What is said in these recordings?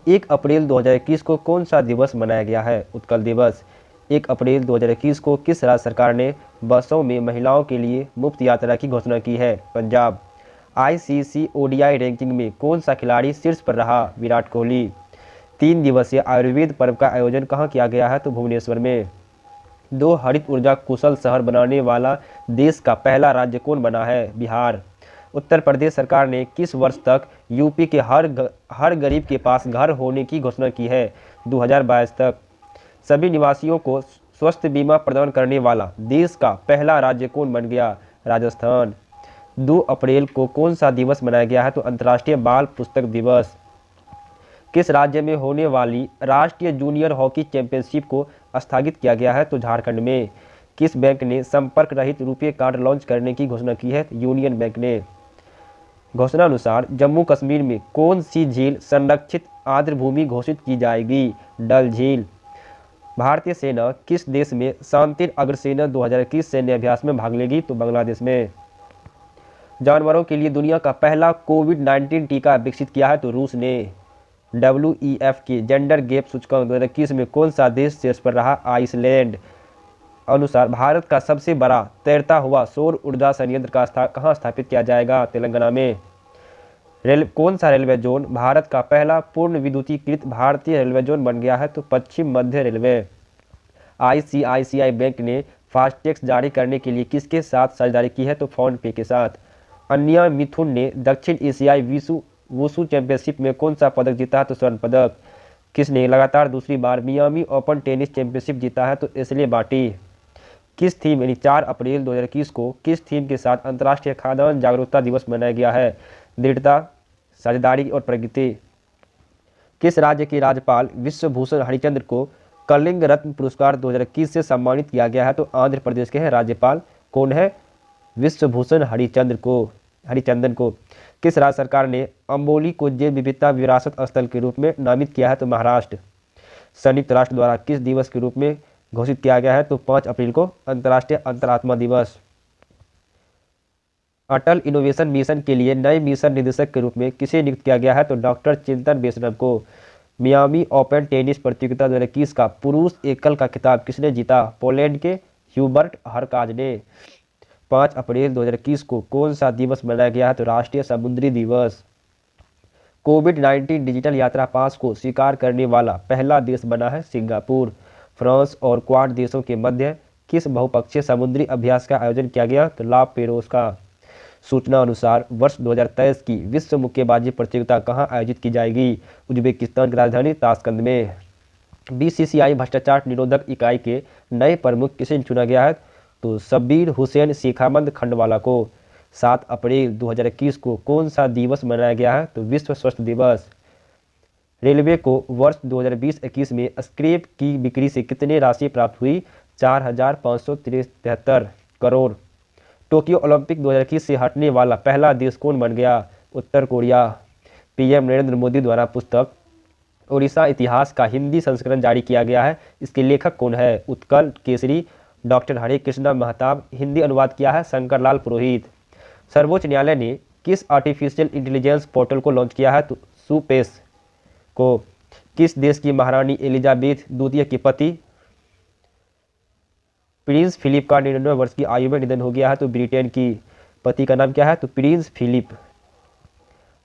1 अप्रैल 2021 को कौन सा दिवस मनाया गया है? उत्कल दिवस। 1 अप्रैल 2021 को किस राज्य सरकार ने बसों में महिलाओं के लिए मुफ्त यात्रा की घोषणा की है? पंजाब। आईसीसी ओडीआई रैंकिंग में कौन सा खिलाड़ी शीर्ष पर रहा? विराट कोहली। 3 दिवसीय आयुर्वेद पर्व का आयोजन कहाँ किया गया है? तो भुवनेश्वर में। 2 हरित ऊर्जा कुशल शहर बनाने वाला देश का पहला राज्य कौन बना है? बिहार। उत्तर प्रदेश सरकार ने किस वर्ष तक यूपी के हर गरीब के पास घर होने की घोषणा की है? 2022 तक। सभी निवासियों को स्वास्थ्य बीमा प्रदान करने वाला देश का पहला राज्य कौन बन गया? राजस्थान। 2 अप्रैल को कौन सा दिवस मनाया गया है? तो अंतर्राष्ट्रीय बाल पुस्तक दिवस। किस राज्य में होने वाली राष्ट्रीय जूनियर हॉकी चैंपियनशिप को स्थगित किया गया है? तो झारखंड में। किस बैंक ने संपर्क रहित रुपये कार्ड लॉन्च करने की घोषणा की है? यूनियन बैंक ने। घोषणा अनुसार जम्मू कश्मीर में कौन सी झील संरक्षित आर्द्र भूमि घोषित की जाएगी? डल झील। भारतीय सेना किस देश में शांति अग्रसेना 2021 सैन्य अभ्यास में भाग लेगी? तो बांग्लादेश में। जानवरों के लिए दुनिया का पहला कोविड-19 टीका विकसित किया है? तो रूस ने। WEF के जेंडर गैप सूचकांक 2021 में कौन सा देश शीर्ष पर रहा? आइसलैंड। अनुसार भारत का सबसे बड़ा तैरता हुआ सौर ऊर्जा संयंत्र कहाँ स्थापित किया जाएगा? तेलंगाना में। कौन सा रेलवे जोन भारत का पहला पूर्ण विद्युतीकृत भारतीय रेलवे जोन बन गया है? तो पश्चिम मध्य रेलवे। ICICI बैंक ने फास्टैग जारी करने के लिए किसके साथ साझेदारी की है? तो फोन पे के साथ। अन्या मिथुन ने दक्षिण एशियाई वुशु चैंपियनशिप में कौन सा पदक जीता है? तो स्वर्ण पदक। किसने लगातार दूसरी बार मियामी ओपन टेनिस चैंपियनशिप जीता है? तो एशले बार्टी। किस थीम यानी 4 अप्रैल 2021 को किस थीम के साथ अंतर्राष्ट्रीय खाद्यान्न जागरूकता दिवस मनाया गया है? दृढ़ता, साझेदारी और प्रगति। किस राज्य के राज्यपाल विश्वभूषण हरिचंद्र को कलिंग रत्न पुरस्कार 2021 से सम्मानित किया गया है? तो आंध्र प्रदेश के हैं राज्यपाल। कौन है? विश्वभूषण हरिचंदन को। किस राज्य सरकार ने अम्बोली को जैव विविधता विरासत स्थल के रूप में नामित किया है? तो महाराष्ट्र। संयुक्त राष्ट्र द्वारा किस दिवस के रूप में घोषित किया गया है? तो 5 अप्रैल को अंतर्राष्ट्रीय अंतरात्मा दिवस। अटल इनोवेशन मिशन के लिए नए मिशन निदेशक के रूप में किसे नियुक्त किया गया है? तो डॉक्टर चिंतन वैष्णव को। मियामी ओपन टेनिस प्रतियोगिता 2021 का पुरुष एकल का खिताब किसने जीता? पोलैंड के ह्यूबर्ट हरकाज ने। 5 अप्रैल 2021 को कौन सा दिवस मनाया गया है? तो राष्ट्रीय समुद्री दिवस। कोविड-19 डिजिटल यात्रा पास को स्वीकार करने वाला पहला देश बना है सिंगापुर। फ्रांस और क्वाड देशों के मध्य किस बहुपक्षीय समुद्री अभ्यास का आयोजन किया गया? तो ला पेरोस का। सूचना अनुसार वर्ष 2023 की विश्व मुक्केबाजी प्रतियोगिता कहाँ आयोजित की जाएगी? उज्बेकिस्तान की राजधानी ताशकंद में। BCCI भ्रष्टाचार निरोधक इकाई के नए प्रमुख किसे चुना गया है? तो शब्बीर हुसैन शेखावत खंडवाला को। 7 अप्रैल 2021 को कौन सा दिवस मनाया गया है? तो विश्व स्वास्थ्य दिवस। रेलवे को वर्ष 2020-21 में स्क्रैप की बिक्री से कितनी राशि प्राप्त हुई? 4,573 करोड़। टोक्यो ओलंपिक 2021 से हटने वाला पहला देश कौन बन गया? उत्तर कोरिया। PM नरेंद्र मोदी द्वारा पुस्तक ओडिशा इतिहास का हिंदी संस्करण जारी किया गया है। इसके लेखक कौन है? उत्कल केसरी डॉक्टर हरे कृष्णा महताब। हिंदी अनुवाद किया है शंकरलाल पुरोहित। सर्वोच्च न्यायालय ने किस आर्टिफिशियल इंटेलिजेंस पोर्टल को लॉन्च किया है? तो सुपेस को। किस देश की महारानी एलिजाबेथ द्वितीय के पति प्रिंस फिलिप का 99 वर्ष की आयु में निधन हो गया है? तो ब्रिटेन की। पति का नाम क्या है? तो प्रिंस फिलिप।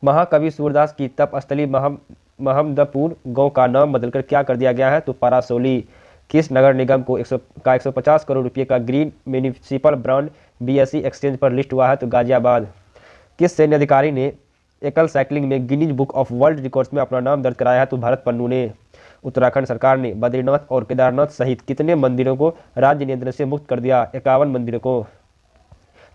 महाकवि सूरदास की तपस्थली महमदपुर गांव का नाम बदलकर क्या कर दिया गया है? तो पारासोली। किस नगर निगम को 150 करोड़ रुपए का green municipal brand BSE exchange पर लिस्ट हुआ है? तो गाजियाबाद। किस सैन्य अधिकारी ने एकल साइकिलिंग में Guinness book of world records में अपना नाम दर्ज कराया है? तो भरत पन्नू ने। उत्तराखंड सरकार ने बद्रीनाथ और केदारनाथ सहित कितने मंदिरों को राज्य नियंत्रण से मुक्त कर दिया? 51 मंदिरों को।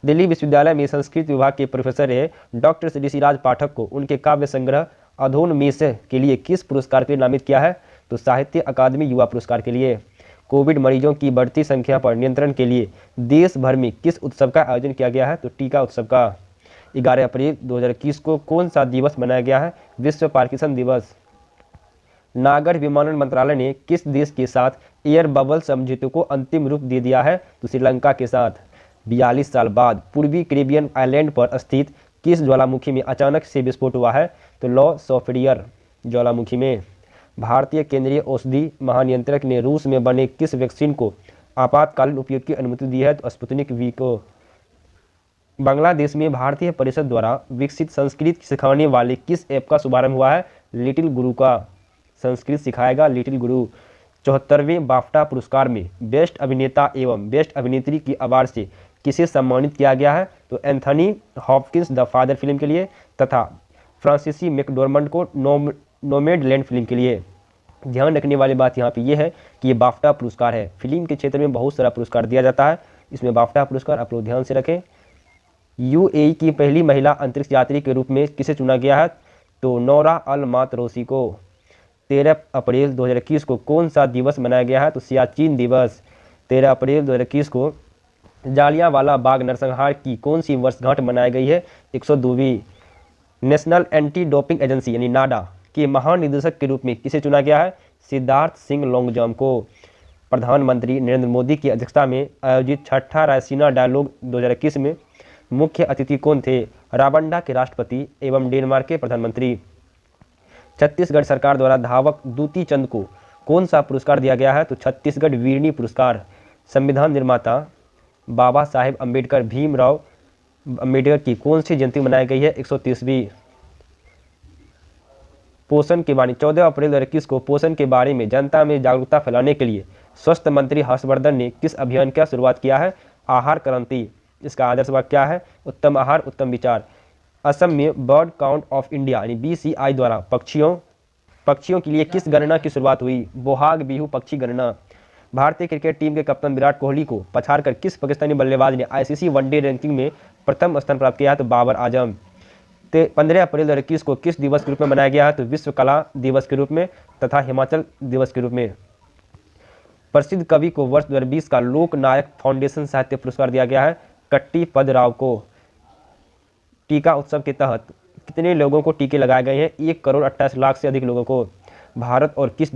दिल्ली विश्वविद्यालय में संस्कृत विभाग के प्रोफेसर है डॉक्टर ऋषिराज पाठक को उनके काव्य संग्रह अधोन्मेष के लिए किस पुरस्कार के लिए नामित किया है? तो साहित्य अकादमी युवा पुरस्कार के लिए। कोविड मरीजों की बढ़ती संख्या पर नियंत्रण के लिए देश भर में किस उत्सव का आयोजन किया गया है? तो टीका उत्सव का। 11 अप्रैल 2021 को कौन सा दिवस मनाया गया है? विश्व पार्किंसन दिवस। नागर विमानन मंत्रालय ने किस देश के साथ एयर बबल समझौते को अंतिम रूप दे दिया है? तो श्रीलंका के साथ। 42 साल बाद पूर्वी कैरिबियन आइलैंड पर स्थित किस ज्वालामुखी में अचानक से विस्फोट हुआ है? तो लॉ सॉफ्टवेयर ज्वालामुखी में। भारतीय केंद्रीय औषधि महानियंत्रक ने रूस में बने किस वैक्सीन को आपातकालीन उपयोग की अनुमति दी है? तो स्पुतनिक वी को। बांग्लादेश में भारतीय परिषद द्वारा विकसित संस्कृत सिखाने वाले किस ऐप का शुभारंभ हुआ है? लिटिल गुरु का। संस्कृत सिखाएगा लिटिल गुरु। 74वें बाफ्टा पुरस्कार में बेस्ट अभिनेता एवं बेस्ट अभिनेत्री की अवार्ड से किसे सम्मानित किया गया है? तो Anthony Hopkins the father film के लिए तथा फ्रांसीसी मैकडोरमंड को नोमैडलैंड फिल्म के लिए। ध्यान रखने वाली बात यहाँ पे ये है कि ये बाफ्टा पुरस्कार है। फिल्म के क्षेत्र में बहुत सारा पुरस्कार दिया जाता है, इसमें बाफ्टा पुरस्कार आप लोग ध्यान से रखें। यूएई की पहली महिला अंतरिक्ष यात्री के रूप में किसे चुना गया है? तो नौरा अल मातरोसी को। 13 अप्रैल 2021 को कौन सा दिवस मनाया गया है? तो सियाचिन दिवस। 13 अप्रैल 2021 को जालियांवाला बाग नरसंहार की कौन सी वर्षगांठ मनाई गई है? 102वीं। नेशनल एंटी डोपिंग एजेंसी यानी नाडा के महानिदेशक के रूप में किसे चुना गया है? सिद्धार्थ सिंह लोंगजाम को। प्रधानमंत्री नरेंद्र मोदी की अध्यक्षता में आयोजित छठा रायसीना डायलॉग 2021 में मुख्य अतिथि कौन थे? रवांडा के राष्ट्रपति एवं डेनमार्क के प्रधानमंत्री। छत्तीसगढ़ सरकार द्वारा धावक दूती चंद को कौन सा पुरस्कार दिया गया है? तो छत्तीसगढ़ वीरनी पुरस्कार। संविधान निर्माता बाबा साहेब अम्बेडकर भीमराव अम्बेडकर की कौन सी जयंती मनाई गई है? 130वीं। पोषण की वाणी 14 अप्रैल 2021 को पोषण के बारे में जनता में जागरूकता फैलाने के लिए स्वास्थ्य मंत्री हर्षवर्धन ने किस अभियान की शुरुआत किया है? आहार क्रांति। इसका आदर्श वाक्य क्या है? उत्तम आहार उत्तम विचार। असम में बर्ड काउंट ऑफ इंडिया यानी BCI द्वारा पक्षियों के लिए किस गणना की शुरुआत हुई? बोहाग बिहू पक्षी गणना। भारतीय क्रिकेट टीम के कप्तान विराट कोहली को पछाड़कर किस पाकिस्तानी बल्लेबाज ने ICC वनडे रैंकिंग में प्रथम स्थान प्राप्त किया है? तो बाबर आजम। 15 अप्रैल 2021 को किस दिवस के रूप में मनाया गया है? तो विश्व कला दिवस के रूप में तथा हिमाचल दिवस के रूप में। प्रसिद्ध कवि को वर्ष 2020 का लोक नायक फाउंडेशन साहित्य पुरस्कार दिया गया है कट्टी पद राव को। टीका उत्सव के तहत कितने लोगों को टीके लगाए गए हैं? 1,28,00,000 से अधिक लोगों को। भारत और किस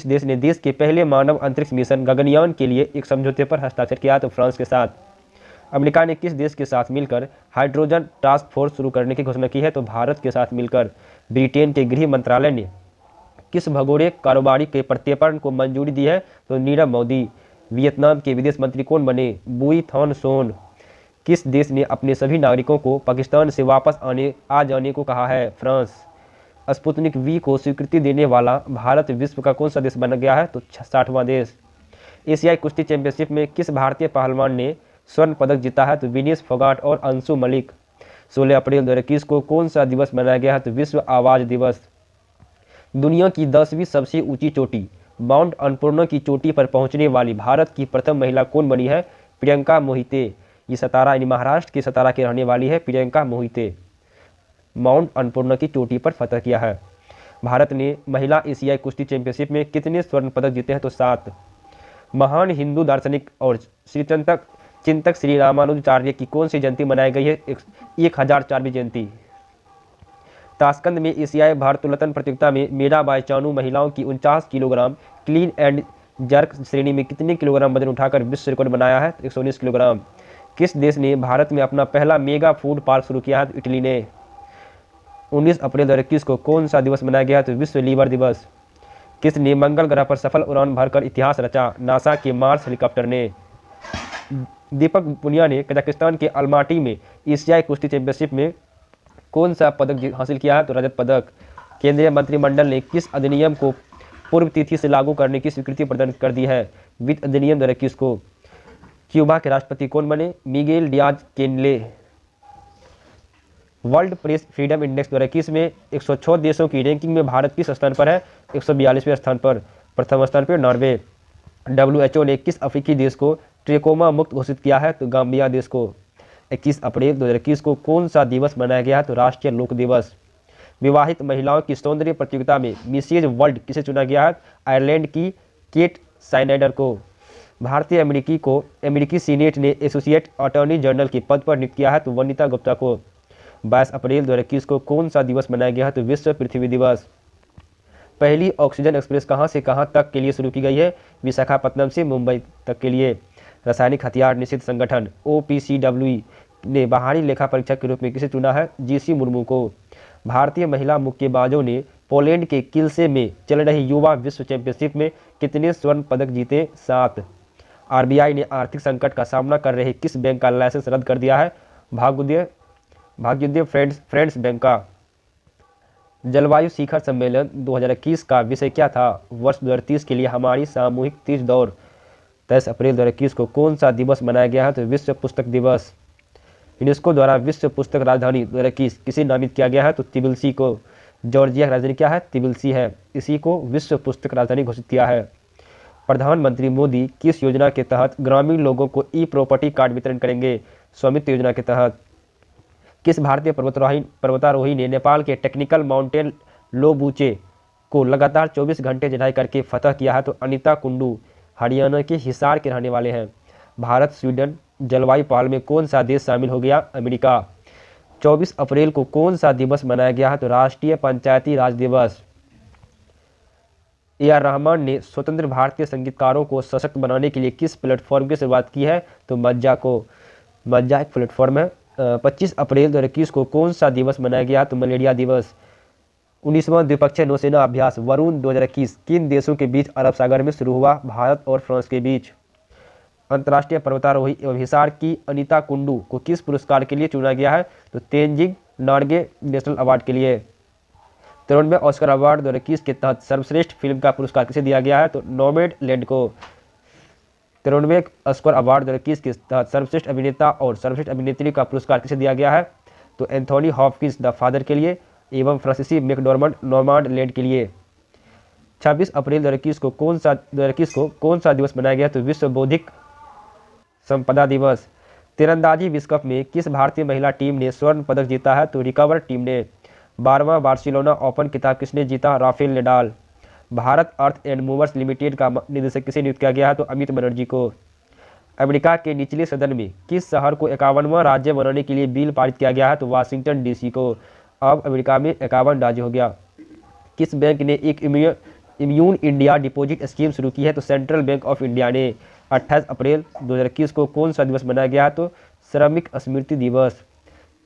देश ने देश के पहले मानव अंतरिक्ष मिशन गगनयान के लिए एक समझौते पर हस्ताक्षर किया? तो फ्रांस के साथ। अमेरिका ने किस देश के साथ मिलकर हाइड्रोजन टास्क फोर्स शुरू करने की घोषणा की है? तो भारत के साथ मिलकर। ब्रिटेन के गृह मंत्रालय ने किस भगोड़े कारोबारी के प्रत्यर्पण को मंजूरी दी है? तो नीरव मोदी। वियतनाम के विदेश मंत्री कौन बने? बुई थॉन सोन। किस देश ने अपने सभी नागरिकों को पाकिस्तान से वापस आ जाने को कहा है? फ्रांस। स्पुतनिक वी को स्वीकृति देने वाला भारत विश्व का कौन सा देश बन गया है? तो 60वां देश। एशियाई कुश्ती चैंपियनशिप में किस भारतीय पहलवान ने स्वर्ण पदक जीता है? तो विनेश फोगाट और अंशु मलिक। 16 अप्रैल 2021 को कौन सा दिवस मनाया गया है? तो विश्व आवाज दिवस। दुनिया की 10वीं सबसे ऊंची चोटी माउंट अन्नपूर्णा की चोटी पर पहुंचने वाली भारत की प्रथम महिला कौन बनी है? प्रियंका मोहिते। ये सतारा यानी महाराष्ट्र की सतारा की रहने वाली है प्रियंका मोहिते। माउंट अन्नपूर्णा की चोटी पर फतह किया है। भारत ने महिला एशियाई कुश्ती चैंपियनशिप में कितने स्वर्ण पदक जीते हैं? तो 7। महान हिंदू दार्शनिक और चिंतक श्री रामानुजाचार्य की कौन सी जयंती मनाई गई है? 1004वीं जयंती। ताशकंद में एशियाई भारोत्तोलन प्रतियोगिता में मीराबाई चानू महिलाओं की 49 किलोग्राम क्लीन एंड जर्क श्रेणी में कितने किलोग्राम वजन उठाकर विश्व रिकॉर्ड बनाया है? 119 किलोग्राम। किस देश ने भारत में अपना पहला मेगा फूड पार्क शुरू किया है? इटली ने। 19 अप्रैल 2021 को कौन सा दिवस मनाया गया? तो विश्व लीवर दिवस। किसने मंगल ग्रह पर सफल उड़ान भरकर इतिहास रचा? नासा के मार्स हेलीकॉप्टर ने। दीपक पुनिया ने कजाकिस्तान के अलमाटी में एशियाई कुश्ती चैंपियनशिप में कौन सा पदक हासिल किया है? तो रजत पदक। केंद्रीय मंत्रिमंडल ने किस अधिनियम को पूर्व तिथि से लागू करने की स्वीकृति प्रदान कर दी है? वित्त अधिनियम 2021 को। क्यूबा के राष्ट्रपति कौन बने? Miguel Diaz Canel. World press freedom index 2021 में 106 देशों की रैंकिंग में भारत किस स्थान पर है? 142वें स्थान पर। प्रथम स्थान पर नॉर्वे। WHO ने किस अफ्रीकी देश को ट्रेकोमा मुक्त घोषित किया है? तो गाम्बिया देश को। 21 अप्रैल 2021 को कौन सा दिवस मनाया गया है? तो राष्ट्रीय लोक दिवस। विवाहित महिलाओं की सौंदर्य प्रतियोगिता में मिसेज वर्ल्ड किसे चुना गया है? आयरलैंड की केट साइनेडर को। भारतीय अमेरिकी सीनेट ने एसोसिएट अटॉर्नी जनरल के पद पर नियुक्त किया है? तो वनिता गुप्ता को। 22 अप्रैल 2021 को कौन सा दिवस मनाया गया है? तो विश्व पृथ्वी दिवस। पहली ऑक्सीजन एक्सप्रेस कहां से कहां तक के लिए शुरू की गई है? विशाखापट्टनम से मुंबई तक के लिए। रासायनिक हथियार निषेध संगठन OPCW ने बाहरी लेखा परीक्षक के रूप में किसे चुना है? GC मुर्मू को। भारतीय महिला मुक्केबाजों ने पोलैंड के किल्से में चल रही युवा विश्व चैंपियनशिप में कितने स्वर्ण पदक जीते? 7। आरबीआई ने आर्थिक संकट का सामना कर रहे किस बैंक का लाइसेंस रद्द कर दिया है? भाग्योदय फ्रेंड्स बैंक का। जलवायु शिखर सम्मेलन 2021 का विषय क्या था? वर्ष 2030 के लिए हमारी सामूहिक 30 दौड़। 23 अप्रैल 2021 को कौन सा दिवस मनाया गया है? तो विश्व पुस्तक दिवस। यूनेस्को द्वारा विश्व पुस्तक राजधानी 2021 किसे नामित किया गया है? तो तिबिलिसी को। जॉर्जिया की राजधानी क्या है? तिबिलिसी है। इसी को विश्व पुस्तक राजधानी घोषित किया है। प्रधानमंत्री मोदी किस योजना के तहत ग्रामीण लोगों को ई प्रॉपर्टी कार्ड वितरण करेंगे? स्वामित्व योजना के तहत। किस भारतीय पर्वतारोही ने नेपाल के टेक्निकल माउंटेन लोबूचे को लगातार 24 घंटे चढ़ाई करके फतह किया है? तो अनीता कुंडू हरियाणा के हिसार के रहने वाले हैं। भारत स्वीडन जलवायु पहल में कौन सा देश शामिल हो गया? अमेरिका। 24 अप्रैल को कौन सा दिवस मनाया गया है? तो राष्ट्रीय पंचायती राज दिवस। ए आर रहमान ने स्वतंत्र भारतीय संगीतकारों को सशक्त बनाने के लिए किस प्लेटफॉर्म की शुरुआत की है? तो मज्जा को। मज्जा एक प्लेटफॉर्म है। 25 अप्रैल 2021 को कौन सा दिवस मनाया गया? तो मलेरिया दिवस। 19वां द्विपक्षीय नौसेना अभ्यास वरुण 2021 किन देशों के बीच अरब सागर में शुरू हुआ? भारत और फ्रांस के बीच। अंतर्राष्ट्रीय पर्वतारोही एवं हिसार की अनीता कुंडू को किस पुरस्कार के लिए चुना गया है? तो तेंजिंग नॉर्गे नेशनल अवार्ड के लिए। 53वें ऑस्कर अवार्ड 2021 के तहत सर्वश्रेष्ठ फिल्म का पुरस्कार किसे दिया गया है? तो नोमैडलैंड को। 53वें ऑस्कर अवार्ड 2021 के तहत सर्वश्रेष्ठ अभिनेता और सर्वश्रेष्ठ अभिनेत्री का पुरस्कार किसे दिया गया है? तो एंथोनी हॉपकिंस द फादर के लिए एवं फ्रांसीसी मैकडॉर्मंड नोमैडलैंड के लिए। 26 अप्रैल 2021 को कौन सा दिवस मनाया गया? तो विश्व बौद्धिक संपदा दिवस। तीरंदाजी विश्व कप में किस भारतीय महिला टीम ने स्वर्ण पदक जीता है? तो रिकवर टीम ने। 12वां बार्सिलोना ओपन खिताब किसने जीता? Rafael Nadal. Bharat earth and movers limited का निदेशक किसे नियुक्त किया गया है? तो अमित बनर्जी को। अमेरिका के निचले सदन में किस शहर को 51वां राज्य बनाने के लिए बिल पारित किया गया है? तो वाशिंगटन डीसी को। अब अमेरिका में 51 राज्य हो गया। किस बैंक ने एक इम्यून इंडिया डिपॉजिट स्कीम शुरू की है? तो सेंट्रल बैंक ऑफ इंडिया ने। 28 अप्रैल 2021 को कौन सा दिवस मनाया गया? तो श्रमिक स्मृति दिवस।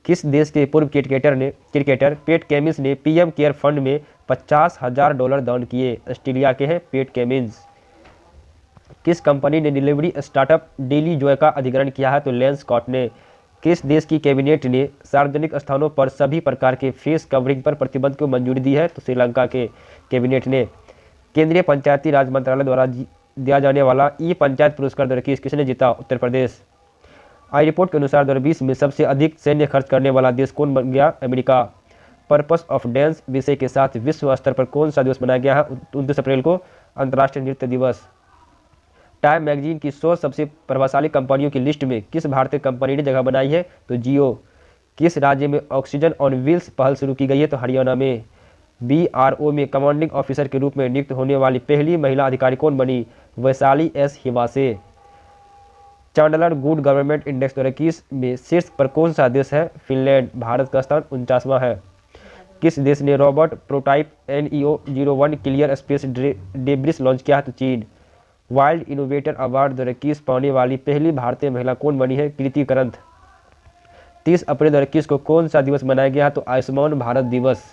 किस देश के पूर्व क्रिकेटर पेट केमिंस ने पीएम केयर फंड में $50,000 दान किए? ऑस्ट्रेलिया के हैं पेट केमिंस। किस कंपनी ने डिलीवरी स्टार्टअप डेली जॉय का अधिग्रहण किया है? तो लेंस कॉट ने। किस देश की कैबिनेट ने सार्वजनिक स्थानों पर सभी प्रकार के फेस कवरिंग पर प्रतिबंध को मंजूरी दी है? तो श्रीलंका के कैबिनेट ने। केंद्रीय पंचायती राज मंत्रालय द्वारा दिया जाने वाला ई पंचायत पुरस्कार 2021 किसने जीता? उत्तर प्रदेश। आई रिपोर्ट के अनुसार 2020 में सबसे अधिक सैन्य खर्च करने वाला देश कौन बन गया? अमेरिका। पर्पस ऑफ डांस विषय के साथ विश्व स्तर पर कौन सा दिवस मनाया गया है? 29 अप्रैल को अंतर्राष्ट्रीय नृत्य दिवस। टाइम मैगजीन की 100 सबसे प्रभावशाली कंपनियों की लिस्ट में किस भारतीय कंपनी ने जगह बनाई है? तो जियो। किस राज्य में ऑक्सीजन ऑन व्हील्स पहल शुरू की गई है? तो हरियाणा में। बीआरओ में कमांडिंग ऑफिसर के रूप में नियुक्त होने वाली पहली महिला अधिकारी कौन बनी? Vaishali S Hiwase. Chandler good government index 2021 में शीर्ष पर कौन सा देश है? फिनलैंड। भारत का स्थान 49वां है। किस देश ने robot prototype NEO-01 clear space debris launch किया है? तो चीन। वाइल्ड इनोवेटर अवार्ड 2021 पाने वाली पहली भारतीय महिला कौन बनी है? कृति करंथ। 30 अप्रैल 2021 को कौन सा दिवस मनाया गया है? तो आयुष्मान भारत दिवस।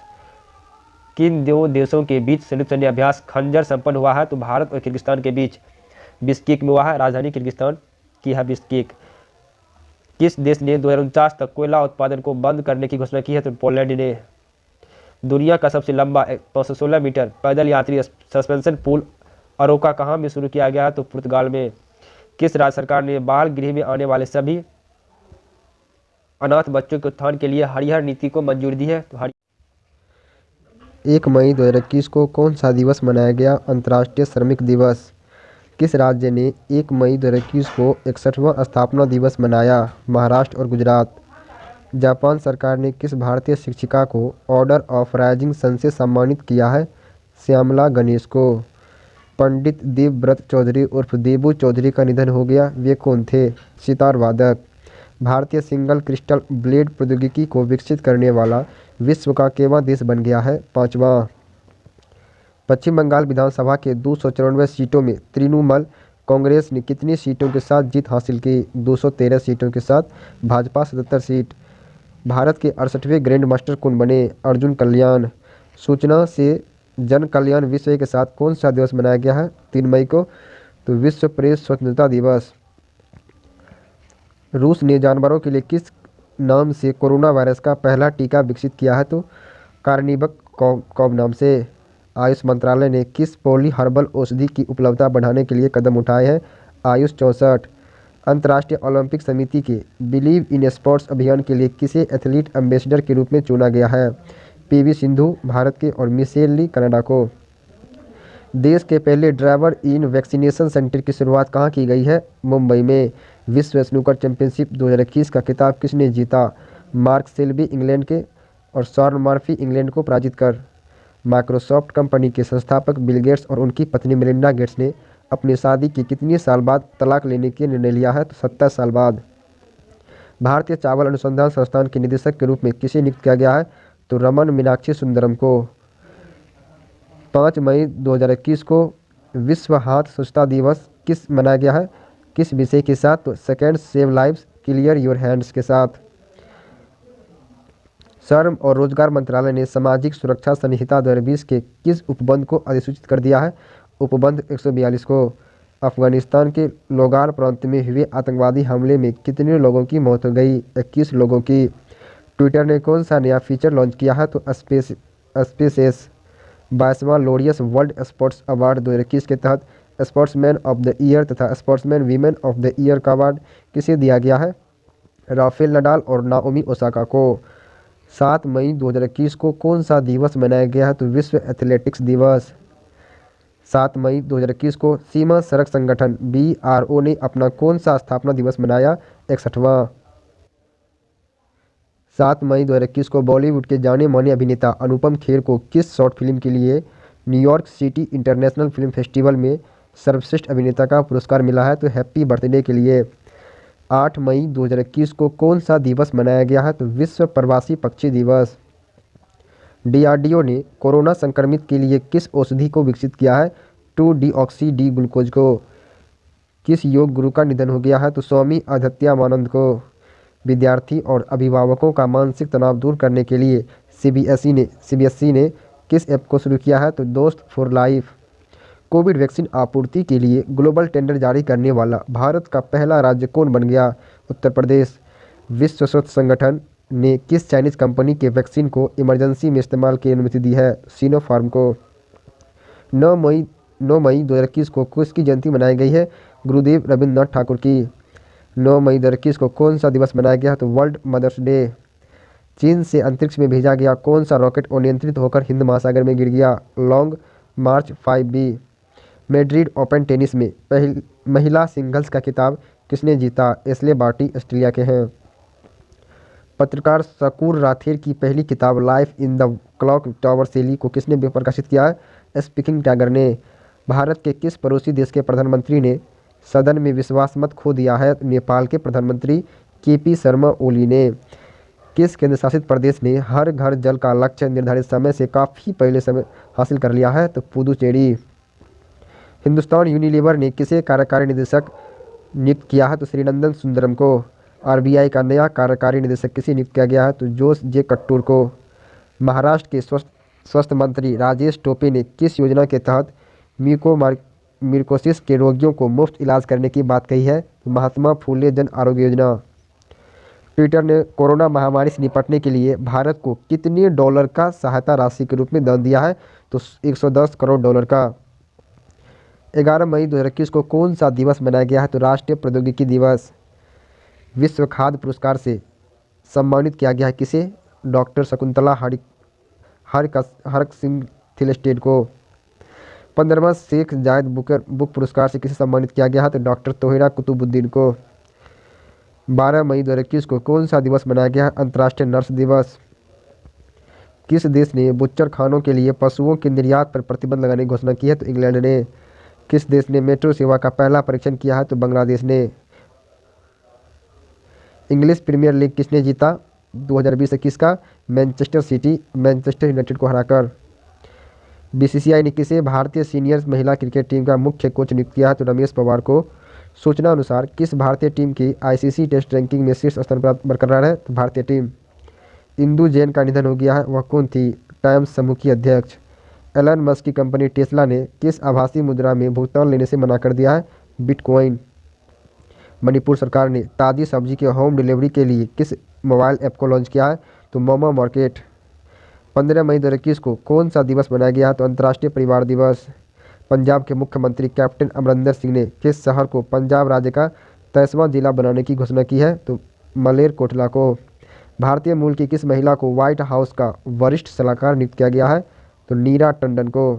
किन दो देशों के बीच संयुक्त सैन्य अभ्यास खंजर संपन्न हुआ है? तो भारत और किर्गिस्तान के बीच बिश्केक में हुआ है। राजधानी किर्गिस्तान की है बिश्केक। किस देश ने 2049 तक कोयला उत्पादन को बंद करने की घोषणा की है? तो पोलैंड ने। दुनिया का सबसे लंबा 516 मीटर पैदल यात्री सस्पेंशन पुल अरोका कहाँ में शुरू किया गया है? तो पुर्तगाल में। किस राज्य सरकार ने बाल गृह में आने वाले सभी अनाथ बच्चों के उत्थान के लिए हरिहर नीति को मंजूरी दी है? तो 1 मई 2021 को कौन सा दिवस मनाया गया? अंतर्राष्ट्रीय श्रमिक दिवस। किस राज्य ने 1 मई 2021 को 61वां स्थापना दिवस मनाया? महाराष्ट्र और गुजरात। जापान सरकार ने किस भारतीय शिक्षिका को ऑर्डर ऑफ राइजिंग सन से सम्मानित किया है? श्यामला गणेश को। पंडित देवव्रत चौधरी उर्फ देबू चौधरी का निधन हो गया। वे कौन थे? सितार वादक। भारतीय सिंगल क्रिस्टल ब्लेड प्रौद्योगिकी को विकसित करने वाला विश्व का केवां देश बन गया है? 5वां। पश्चिम बंगाल विधानसभा के 294 सीटों में तृणमूल कांग्रेस ने कितनी सीटों के साथ जीत हासिल की? 213 सीटों के साथ। भाजपा 77 सीट। भारत के 68वें ग्रैंड मास्टर कौन बने? अर्जुन कल्याण। सूचना से जन कल्याण विषय के साथ कौन सा दिवस मनाया गया है 3 मई को? तो विश्व प्रेस स्वतंत्रता दिवस। रूस ने जानवरों के लिए किस नाम से कोरोना वायरस का पहला टीका विकसित किया है? तो कार्निवक कॉव नाम से। आयुष मंत्रालय ने किस पॉली हर्बल औषधि की उपलब्धता बढ़ाने के लिए कदम उठाए हैं? आयुष 64। अंतर्राष्ट्रीय ओलंपिक समिति के बिलीव इन स्पोर्ट्स अभियान के लिए किसे एथलीट एम्बेसडर के रूप में चुना गया है? पीवी सिंधु भारत के और मिशेल ली कनाडा को। देश के पहले ड्राइवर इन वैक्सीनेशन सेंटर की शुरुआत कहाँ की गई है? मुंबई में। विश्व स्नूकर चैंपियनशिप 2021 का खिताब किसने जीता? मार्क सेल्बी इंग्लैंड के और शॉन मर्फी इंग्लैंड को पराजित कर। माइक्रोसॉफ्ट कंपनी के संस्थापक बिल गेट्स और उनकी पत्नी मेलिंडा गेट्स ने अपनी शादी के कितने साल बाद तलाक लेने के निर्णय लिया है? तो 70 साल बाद। भारतीय चावल अनुसंधान संस्थान के निदेशक के रूप में किसे नियुक्त किया गया है? तो रमन मीनाक्षी सुंदरम को। 5 मई 2021 को विश्व हाथ स्वच्छता दिवस किस मनाया गया है? किस विषय के साथ? तो second save lives clear your hands के साथ। श्रम और रोजगार मंत्रालय ने सामाजिक सुरक्षा संहिता 2020 के किस उपबंध को अधिसूचित कर दिया है? उपबंध 142 को। अफगानिस्तान के लोगार प्रांत में हुए आतंकवादी हमले में कितने लोगों की मौत हो गई? 21 लोगों की। ट्विटर ने कौन सा नया फीचर लॉन्च किया है? तो स्पेसेस। 22वां लोरियस वर्ल्ड स्पोर्ट्स अवार्ड 2021 के तहत स्पोर्ट्समैन ऑफ द ईयर तथा sportsman women of the year का अवार्ड किसे दिया गया है? राफेल नडाल और नाओमी ओसाका को। 7 मई 2021 को कौन सा दिवस मनाया गया है? तो विश्व एथलेटिक्स दिवस। 7 मई 2021 को सीमा सड़क संगठन BRO ने अपना कौन सा स्थापना दिवस मनाया? 61वां। 7 मई 2021 को बॉलीवुड के जाने माने अभिनेता अनुपम खेर को किस शॉर्ट फिल्म के लिए New York city international film festival में सर्वश्रेष्ठ अभिनेता का पुरस्कार मिला है? तो हैप्पी बर्थडे के लिए। 8 मई 2021 को कौन सा दिवस मनाया गया है? तो विश्व प्रवासी पक्षी दिवस। DRDO ने कोरोना संक्रमित के लिए किस औषधि को विकसित किया है? 2-डीऑक्सी डी ग्लूकोज को। किस योग गुरु का निधन हो गया है? तो स्वामी अद्वैतानंद को। विद्यार्थी और अभिभावकों का मानसिक तनाव दूर करने के लिए CBSE ने किस ऐप को शुरू किया है? तो दोस्त फॉर लाइफ। कोविड वैक्सीन आपूर्ति के लिए ग्लोबल टेंडर जारी करने वाला भारत का पहला राज्य कौन बन गया? उत्तर प्रदेश। विश्व स्वास्थ्य संगठन ने किस चाइनीज कंपनी के वैक्सीन को इमरजेंसी में इस्तेमाल की अनुमति दी है? सिनोफार्म को। 9 मई 2021 को किसकी जयंती मनाई गई है? गुरुदेव रविंद्रनाथ ठाकुर की। 9 मई 2021 को कौन सा दिवस मनाया गया? तो वर्ल्ड मदर्स डे। चीन से अंतरिक्ष में भेजा गया कौन सा रॉकेट अनियंत्रित होकर हिंद महासागर में गिर गया? लॉन्ग मार्च 5B। मैड्रिड ओपन टेनिस में महिला सिंगल्स का खिताब किसने जीता? एश्ले बार्टी ऑस्ट्रेलिया के हैं। पत्रकार शकूर राथेर की पहली किताब life in the clock tower शैली को किसने प्रकाशित किया है? स्पीकिंग टाइगर ने। भारत के किस पड़ोसी देश के प्रधानमंत्री ने सदन में विश्वास मत खो दिया है? नेपाल के प्रधानमंत्री KP शर्मा ओली ने। किस केंद्र शासित प्रदेश ने हर घर जल का लक्ष्य निर्धारित समय से काफ़ी पहले समय हासिल कर लिया है? तो पुदुचेरी। हिंदुस्तान यूनिलीवर ने किसे कार्यकारी निदेशक नियुक्त किया है? तो श्रीनंदन सुंदरम को। RBI का नया कार्यकारी निदेशक किसे नियुक्त किया गया है? तो जोश जे कट्टूर को। महाराष्ट्र के स्वास्थ्य मंत्री राजेश टोपे ने किस योजना के तहत म्यूकोरमाइकोसिस के रोगियों को मुफ्त इलाज करने की बात कही है? महात्मा फूले जन आरोग्य योजना। ट्विटर ने कोरोना महामारी से निपटने के लिए भारत को कितने डॉलर का सहायता राशि के रूप में दान दिया है? तो 110 करोड़ डॉलर का। 11 मई 2021 को कौन सा दिवस मनाया गया है? तो राष्ट्रीय प्रौद्योगिकी दिवस। विश्व खाद्य पुरस्कार से सम्मानित किया गया है किसे? डॉक्टर शकुंतला हरक सिंह थिलेस्टेड को। 15वां शेख जायद बुक पुरस्कार से किसे सम्मानित किया गया है? तो डॉक्टर तोहिरा कुतुबुद्दीन को। 12 मई 2021 को कौन सा दिवस मनाया गया है? अंतर्राष्ट्रीय नर्स दिवस। किस देश ने बुच्चर खानों के लिए पशुओं के निर्यात पर प्रतिबंध लगाने की घोषणा की है? तो इंग्लैंड ने। किस देश ने मेट्रो सेवा का पहला परीक्षण किया है? तो बांग्लादेश ने। इंग्लिश प्रीमियर लीग किसने जीता 2020-21 का? मैनचेस्टर सिटी मैनचेस्टर यूनाइटेड को हराकर। BCCI ने किसे भारतीय सीनियर महिला क्रिकेट टीम का मुख्य कोच नियुक्त किया है? तो रमेश पवार को। सूचना अनुसार किस भारतीय टीम की ICC टेस्ट रैंकिंग में शीर्ष स्थान पर बरकरार है? तो भारतीय टीम। इंदु जैन का निधन हो गया है, वह कौन थी? टाइम्स समूह की अध्यक्ष। एलन मस्क की कंपनी टेस्ला ने किस आभासी मुद्रा में भुगतान लेने से मना कर दिया है? बिटकॉइन। मणिपुर सरकार ने ताज़ी सब्जी के होम डिलीवरी के लिए किस मोबाइल ऐप को लॉन्च किया है? तो मोमो मार्केट। 15 मई 2021 को कौन सा दिवस मनाया गया है? तो अंतर्राष्ट्रीय परिवार दिवस। पंजाब के मुख्यमंत्री कैप्टन अमरिंदर सिंह ने किस शहर को पंजाब राज्य का 23वां जिला बनाने की घोषणा की है? तो मलेरकोटला को। भारतीय मूल की किस महिला को व्हाइट हाउस का वरिष्ठ सलाहकार नियुक्त किया गया है? तो नीरा टंडन को।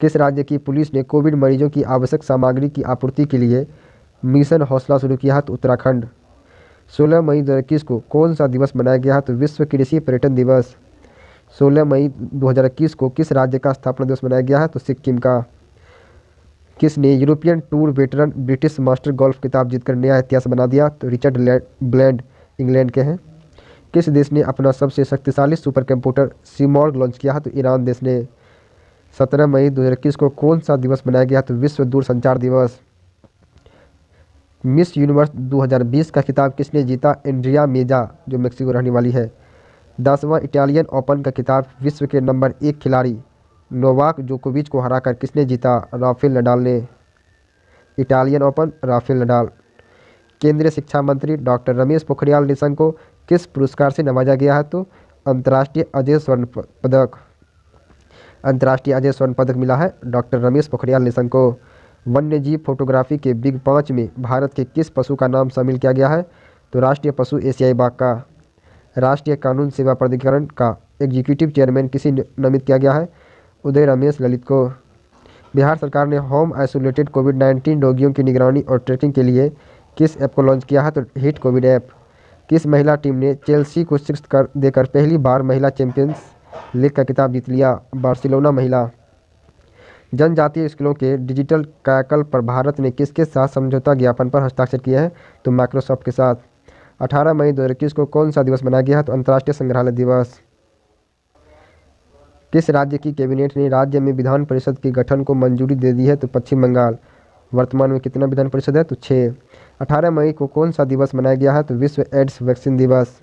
किस राज्य की पुलिस ने कोविड मरीजों की आवश्यक सामग्री की आपूर्ति के लिए मिशन हौसला शुरू किया है? तो उत्तराखंड। 16 मई 2021 को कौन सा दिवस मनाया गया है? तो विश्व कृषि पर्यटन दिवस। 16 मई 2021 को किस राज्य का स्थापना दिवस मनाया गया है? तो सिक्किम का। किसने European tour veteran British master golf खिताब जीतकर नया इतिहास बना दिया? तो रिचर्ड ब्लेंड इंग्लैंड के हैं। किस देश ने अपना सबसे शक्तिशाली सुपर कंप्यूटर सीमॉर्ग लॉन्च किया है? तो ईरान देश ने। 17 मई 2021 को कौन सा दिवस मनाया गया? तो विश्व दूरसंचार दिवस। मिस यूनिवर्स 2020 का खिताब किसने जीता? एंड्रिया मेजा, जो मेक्सिको रहने वाली है। 10वां इटालियन ओपन का खिताब विश्व के नंबर 1 खिलाड़ी नोवाक जोकोविच को हराकर किसने जीता? राफेल नडाल ने। Italian open Rafael Nadal. केंद्रीय शिक्षा मंत्री डॉक्टर रमेश पोखरियाल निशंक को किस पुरस्कार से नवाजा गया है? तो अंतर्राष्ट्रीय अजय स्वर्ण पदक। अंतर्राष्ट्रीय अजय स्वर्ण पदक मिला है डॉक्टर रमेश पोखरियाल निशंक को। वन्यजीव फोटोग्राफी के बिग 5 में भारत के किस पशु का नाम शामिल किया गया है? तो राष्ट्रीय पशु एशियाई बाघ का। राष्ट्रीय कानून सेवा प्राधिकरण का एग्जीक्यूटिव चेयरमैन किसे नामित किया गया है? उदय रमेश ललित को। बिहार सरकार ने होम आइसोलेटेड कोविड-19 रोगियों की निगरानी और ट्रैकिंग के लिए किस ऐप को लॉन्च किया है? तो हिट कोविड ऐप। किस महिला टीम ने चेल्सी को शिकस्त देकर पहली बार महिला चैंपियंस लीग का खिताब जीत लिया? बार्सिलोना महिला। जनजातीय स्कूलों के डिजिटल कायाकल्प पर भारत ने किसके साथ समझौता ज्ञापन पर हस्ताक्षर किए हैं? तो माइक्रोसॉफ्ट के साथ। 18 मई 2021 को कौन सा दिवस मनाया गया है? तो अंतर्राष्ट्रीय संग्रहालय दिवस। किस राज्य की कैबिनेट ने राज्य में विधान परिषद के गठन को मंजूरी दे दी है? तो पश्चिम बंगाल। वर्तमान में कितना विधान परिषद है? तो 6। 18 मई को कौन सा दिवस मनाया गया है? तो विश्व एड्स वैक्सीन दिवस।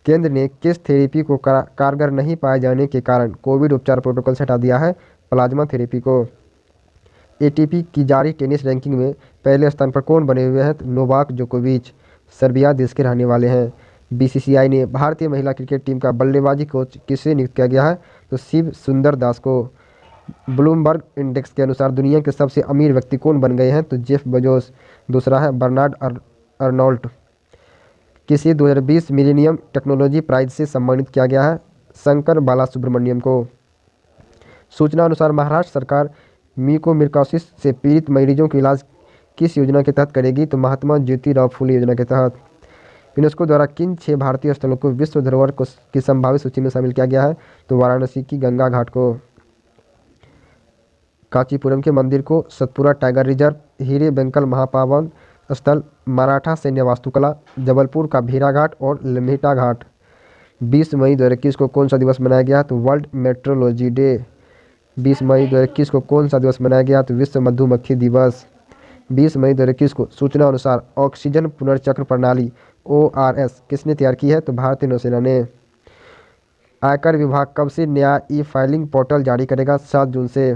केंद्र ने किस थेरेपी को कारगर नहीं पाए जाने के कारण कोविड उपचार प्रोटोकॉल से हटा दिया है? प्लाज्मा थेरेपी को। एटीपी की जारी टेनिस रैंकिंग में पहले स्थान पर कौन बने हुए हैं? तो नोवाक जोकोविच, सर्बिया देश के रहने वाले हैं। बीसीसीआई ने भारतीय महिला क्रिकेट टीम का बल्लेबाजी कोच किसे नियुक्त किया गया है? तो शिव सुंदर दास को। ब्लूमबर्ग इंडेक्स के अनुसार दुनिया के सबसे अमीर व्यक्ति कौन बन गए हैं? तो जेफ बेजोस। दूसरा है बर्नार्ड अर्नोल्ट। किसे 2020 मिलेनियम टेक्नोलॉजी प्राइज से सम्मानित किया गया है? शंकर बालासुब्रमण्यम को। सूचना अनुसार महाराष्ट्र सरकार म्यूकोरमाइकोसिस से पीड़ित मरीजों का इलाज किस योजना के तहत करेगी? तो महात्मा ज्योतिराव फूले योजना के तहत। यूनेस्को द्वारा किन 6 भारतीय स्थलों को विश्व धरोहर की संभावित सूची में शामिल किया गया है? तो वाराणसी की गंगा घाट को। कांचीपुरम के मंदिर को, सतपुरा टाइगर रिजर्व, हीरे बेंकल महापावन स्थल, मराठा सैन्य वास्तुकला, जबलपुर का भेड़ाघाट और लम्हेटा घाट। 20 मई 2021 को कौन सा दिवस मनाया गया? तो वर्ल्ड मेट्रोलॉजी डे। 20 मई 2021 को कौन सा दिवस मनाया गया? तो विश्व मधुमक्खी दिवस। 20 मई 2021 को सूचना अनुसार ऑक्सीजन पुनर्चक्र प्रणाली ORS किसने तैयार की है? तो भारतीय नौसेना ने। आयकर विभाग कब से नया ई-फाइलिंग पोर्टल जारी करेगा? 7 जून से।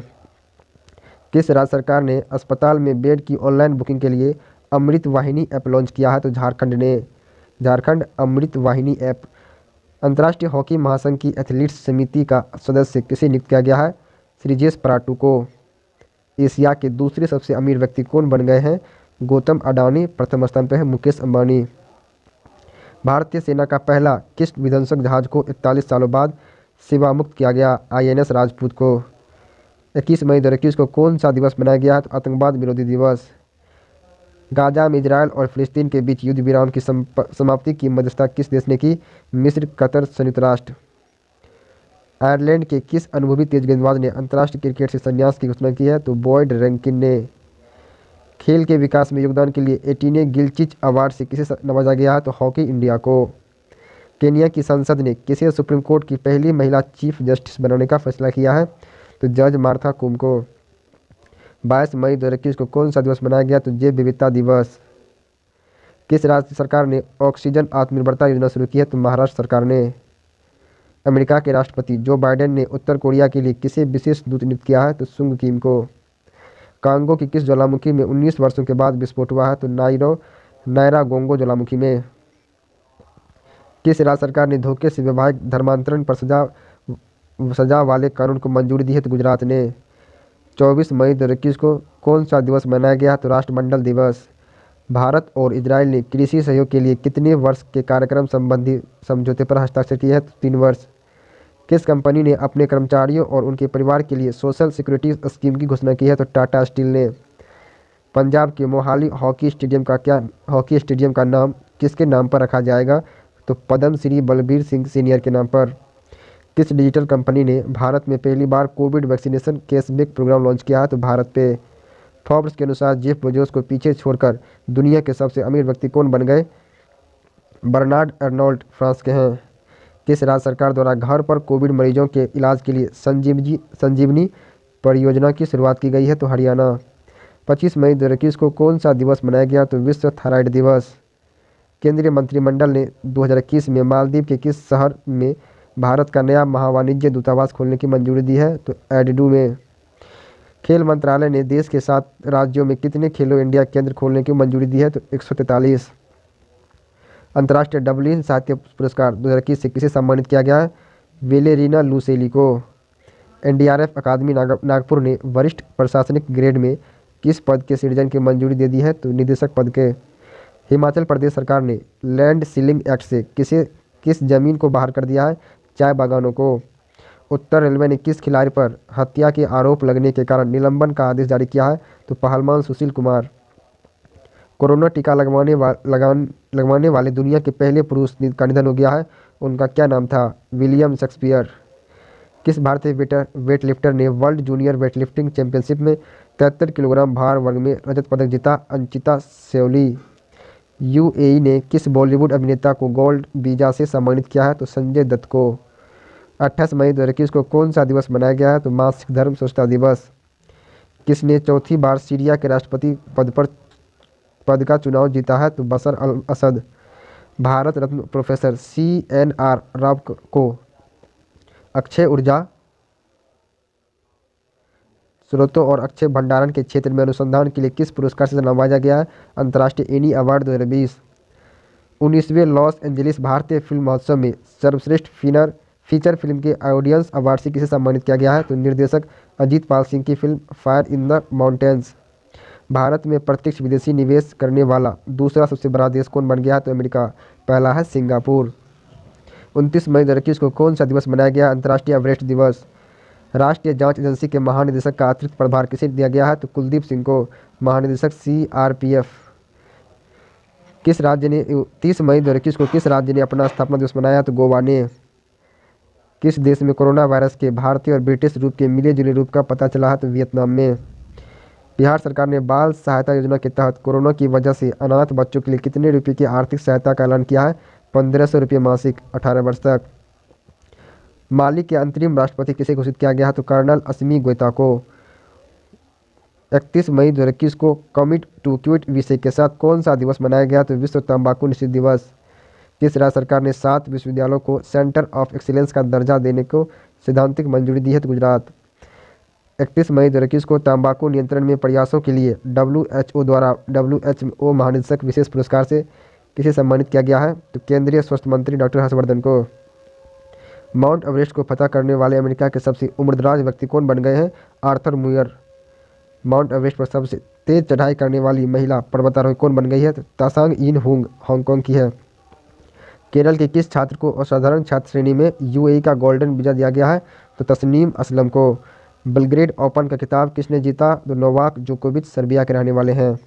किस राज्य सरकार ने अस्पताल में बेड की ऑनलाइन बुकिंग के लिए अमृत वाहिनी ऐप लॉन्च किया है? तो झारखंड ने। झारखंड अमृत वाहिनी ऐप। अंतर्राष्ट्रीय हॉकी महासंघ की एथलीट्स समिति का सदस्य किसे नियुक्त किया गया है? श्रीजेश पराटू को। एशिया के दूसरे सबसे अमीर व्यक्ति कौन बन गए हैं? गौतम अडानी। प्रथम स्थान पर है मुकेश अंबानी। भारतीय सेना का पहला किस विध्वंसक जहाज को 41 सालों बाद सेवामुक्त किया गया? INS राजपूत को। 21 मई 2021 को कौन सा दिवस मनाया गया है? तो आतंकवाद विरोधी दिवस। गाजा में इजरायल और फिलिस्तीन के बीच युद्ध विराम की समाप्ति की मध्यस्थता किस देश ने की? मिस्र, कतर, संयुक्त राष्ट्र। आयरलैंड के किस अनुभवी तेज गेंदबाज ने अंतर्राष्ट्रीय क्रिकेट से संन्यास की घोषणा की है? तो बॉयड रैंकिन ने। खेल के विकास में योगदान के लिए एटीने गिलचिच अवार्ड से किसे नवाजा गया है? तो हॉकी इंडिया को। केन्या की संसद ने किसे सुप्रीम कोर्ट की पहली महिला चीफ जस्टिस बनाने का फैसला किया है? तो जज मार्था कुम को। 22 मई 2021 को कौन सा दिवस मनाया गया? तो जैव विविधता दिवस। किस राज्य सरकार ने ऑक्सीजन आत्मनिर्भरता योजना शुरू की है? तो महाराष्ट्र सरकार ने। अमेरिका के राष्ट्रपति जो बाइडेन ने उत्तर कोरिया के लिए किसे विशेष दूत नियुक्त किया है? तो सुंग किम को। कांगो की किस ज्वालामुखी में 19 वर्षों के बाद विस्फोट हुआ है? तो नायरागोंगो ज्वालामुखी में। किस राज्य सरकार ने धोखे से वैवाहिक धर्मांतरण पर सजा वाले कानून को मंजूरी दी है? तो गुजरात ने। 24 मई 2021 को कौन सा दिवस मनाया गया? तो राष्ट्रमंडल दिवस। भारत और इजराइल ने कृषि सहयोग के लिए कितने वर्ष के कार्यक्रम संबंधी समझौते पर हस्ताक्षर किए हैं? तो 3 वर्ष। किस कंपनी ने अपने कर्मचारियों और उनके परिवार के लिए सोशल सिक्योरिटी स्कीम की घोषणा की है? तो टाटा स्टील ने। पंजाब के मोहाली हॉकी स्टेडियम का नाम किसके नाम पर रखा जाएगा? तो पद्म श्री बलबीर सिंह सीनियर के नाम पर। किस डिजिटल कंपनी ने भारत में पहली बार covid vaccination cashback program launch किया है? तो भारत पे। फोर्ब्स के अनुसार जेफ बेजोस को पीछे छोड़कर दुनिया के सबसे अमीर व्यक्ति कौन बन गए? बर्नार्ड अर्नोल्ड फ्रांस के हैं। किस राज्य सरकार द्वारा घर पर कोविड मरीजों के इलाज के लिए संजीवनी परियोजना की शुरुआत की गई है? तो हरियाणा। 25 मई 2021 को कौन सा दिवस मनाया गया? तो विश्व थायराइड दिवस। केंद्रीय मंत्रिमंडल ने 2021 में मालदीव के किस शहर में भारत का नया महावाणिज्य दूतावास खोलने की मंजूरी दी है? तो एडिडू में। खेल मंत्रालय ने देश के 7 राज्यों में कितने खेलो इंडिया केंद्र खोलने की मंजूरी दी है? तो 143। अंतर्राष्ट्रीय डबलिन साहित्य पुरस्कार 2021 से किसे सम्मानित किया गया है? वेलेरिना लुसेली को। एनडीआरएफ अकादमी नागपुर ने वरिष्ठ प्रशासनिक ग्रेड में किस पद के सृजन की मंजूरी दे दी है? तो निदेशक पद के। हिमाचल प्रदेश सरकार ने लैंड सीलिंग एक्ट से किस जमीन को बाहर कर दिया है? चाय बागानों को। उत्तर रेलवे ने किस खिलाड़ी पर हत्या के आरोप लगने के कारण निलंबन का आदेश जारी किया है? तो पहलवान सुशील कुमार। कोरोना टीका लगवाने वाले दुनिया के पहले पुरुष का निधन हो गया है। उनका क्या नाम था? William Shakespeare. किस भारतीय वेटलिफ्टर ने वर्ल्ड जूनियर वेटलिफ्टिंग चैंपियनशिप में 73 किलोग्राम भार वर्ग में रजत पदक जीता? अंचिता सेवली। यूएई ने किस बॉलीवुड अभिनेता को गोल्ड वीजा से सम्मानित किया है? तो संजय दत्त को। 28 मई 2021 को कौन सा दिवस मनाया गया है? तो मासिक धर्म स्वच्छता दिवस। किसने चौथी बार सीरिया के राष्ट्रपति पद का चुनाव जीता है? तो बशर अल असद। भारत रत्न प्रोफेसर CNR राव को अक्षय ऊर्जा स्रोतों और अक्षय भंडारण के क्षेत्र में अनुसंधान के लिए किस पुरस्कार से नवाजा गया है? अंतर्राष्ट्रीय एनी अवार्ड 2020। 19वें लॉस एंजलिस भारतीय फिल्म महोत्सव में सर्वश्रेष्ठ फीचर फिल्म के ऑडियंस अवार्ड से किसे सम्मानित किया गया है? तो निर्देशक अजीत पाल सिंह की film fire in the mountains. Bharat में प्रत्यक्ष विदेशी निवेश करने वाला दूसरा सबसे बड़ा देश कौन बन गया है? तो अमेरिका। पहला है सिंगापुर। 29 मई 2021 को कौन सा दिवस मनाया गया? अंतर्राष्ट्रीय एवरेस्ट दिवस। राष्ट्रीय जांच एजेंसी के महानिदेशक का अतिरिक्त प्रभार किसे दिया गया है? तो कुलदीप सिंह को। महानिदेशक CRPF। किस राज्य ने 30 मई 2021 को किस राज्य ने अपना स्थापना दिवस मनाया? तो गोवा ने। किस देश में कोरोना वायरस के भारतीय और ब्रिटिश रूप के मिले जुले रूप का पता चला है? तो वियतनाम में। बिहार सरकार ने बाल सहायता योजना के तहत कोरोना की वजह से अनाथ बच्चों के लिए कितने रुपये की आर्थिक सहायता का ऐलान किया है? 1500 रुपये मासिक 18 वर्ष तक। माली के अंतरिम राष्ट्रपति किसे घोषित किया गया है? तो कर्नल असमी गोइता को। 31 मई 2021 को कमिट टू क्विट विषय के साथ कौन सा दिवस मनाया गया? तो विश्व तंबाकू निषेध दिवस। किस राज्य सरकार ने 7 विश्वविद्यालयों को सेंटर ऑफ एक्सीलेंस का दर्जा देने को सैद्धांतिक मंजूरी दी है? तो गुजरात। 31 मई 2021 को तंबाकू नियंत्रण में प्रयासों के लिए WHO द्वारा WHO महानिदेशक विशेष पुरस्कार से किसे सम्मानित किया गया है? तो केंद्रीय स्वास्थ्य मंत्री डॉक्टर हर्षवर्धन को। माउंट एवरेस्ट को फतह करने वाले अमेरिका के सबसे उम्रदराज व्यक्ति कौन बन गए हैं? Arthur Muir. माउंट एवरेस्ट पर सबसे तेज चढ़ाई करने वाली महिला पर्वतारोही कौन बन गई है? तो तासांग इन हुंग हांगकांग की है। केरल के किस छात्र को असाधारण छात्र श्रेणी में UAE का गोल्डन वीजा दिया गया है? तो तस्नीम असलम को। बेलग्रेड ओपन का खिताब किसने जीता? तो नोवाक जोकोविच सर्बिया के रहने वाले हैं।